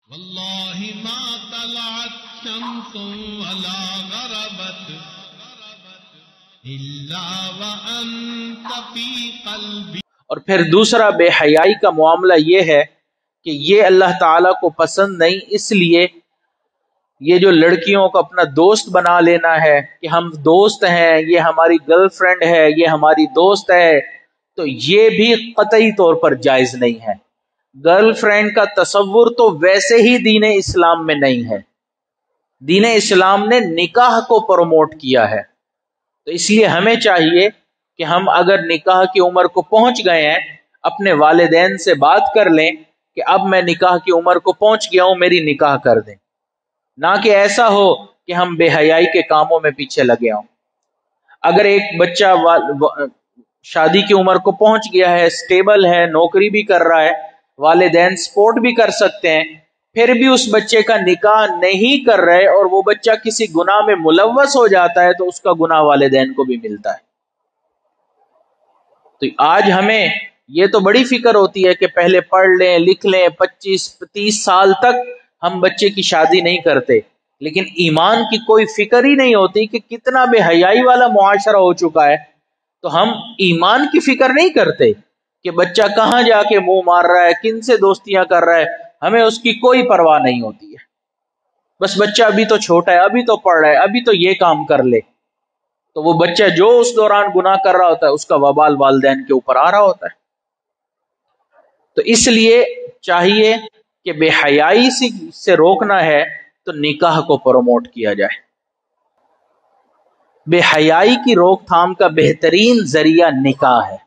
واللہ ما طلعت شمس ولا غربت الا وانت فی قلبی۔ اور پھر دوسرا بے حیائی کا معاملہ یہ ہے کہ یہ اللہ تعالیٰ کو پسند نہیں، اس لیے یہ جو لڑکیوں کو اپنا دوست بنا لینا ہے کہ ہم دوست ہیں، یہ ہماری گرل فرینڈ ہے، یہ ہماری دوست ہے، تو یہ بھی قطعی طور پر جائز نہیں ہے۔ گرل فرینڈ کا تصور تو ویسے ہی دین اسلام میں نہیں ہے، دین اسلام نے نکاح کو پروموٹ کیا ہے۔ تو اس لیے ہمیں چاہیے کہ ہم اگر نکاح کی عمر کو پہنچ گئے ہیں، اپنے والدین سے بات کر لیں کہ اب میں نکاح کی عمر کو پہنچ گیا ہوں، میری نکاح کر دیں، نہ کہ ایسا ہو کہ ہم بے حیائی کے کاموں میں پیچھے لگے ہوں۔ اگر ایک بچہ شادی کی عمر کو پہنچ گیا ہے، سٹیبل ہے، نوکری بھی کر رہا ہے، والدین سپورٹ بھی کر سکتے ہیں، پھر بھی اس بچے کا نکاح نہیں کر رہے اور وہ بچہ کسی گناہ میں ملوث ہو جاتا ہے تو اس کا گناہ والدین کو بھی ملتا ہے۔ تو آج ہمیں یہ تو بڑی فکر ہوتی ہے کہ پہلے پڑھ لیں، لکھ لیں، 25-30 سال تک ہم بچے کی شادی نہیں کرتے، لیکن ایمان کی کوئی فکر ہی نہیں ہوتی کہ کتنا بے حیائی والا معاشرہ ہو چکا ہے، تو ہم ایمان کی فکر نہیں کرتے کہ بچہ کہاں جا کے منہ مار رہا ہے، کن سے دوستیاں کر رہا ہے، ہمیں اس کی کوئی پرواہ نہیں ہوتی ہے۔ بس بچہ ابھی تو چھوٹا ہے، ابھی تو پڑھ رہا ہے، ابھی تو یہ کام کر لے، تو وہ بچہ جو اس دوران گناہ کر رہا ہوتا ہے اس کا وبال والدین کے اوپر آ رہا ہوتا ہے۔ تو اس لیے چاہیے کہ بے حیائی سے روکنا ہے تو نکاح کو پروموٹ کیا جائے۔ بے حیائی کی روک تھام کا بہترین ذریعہ نکاح ہے۔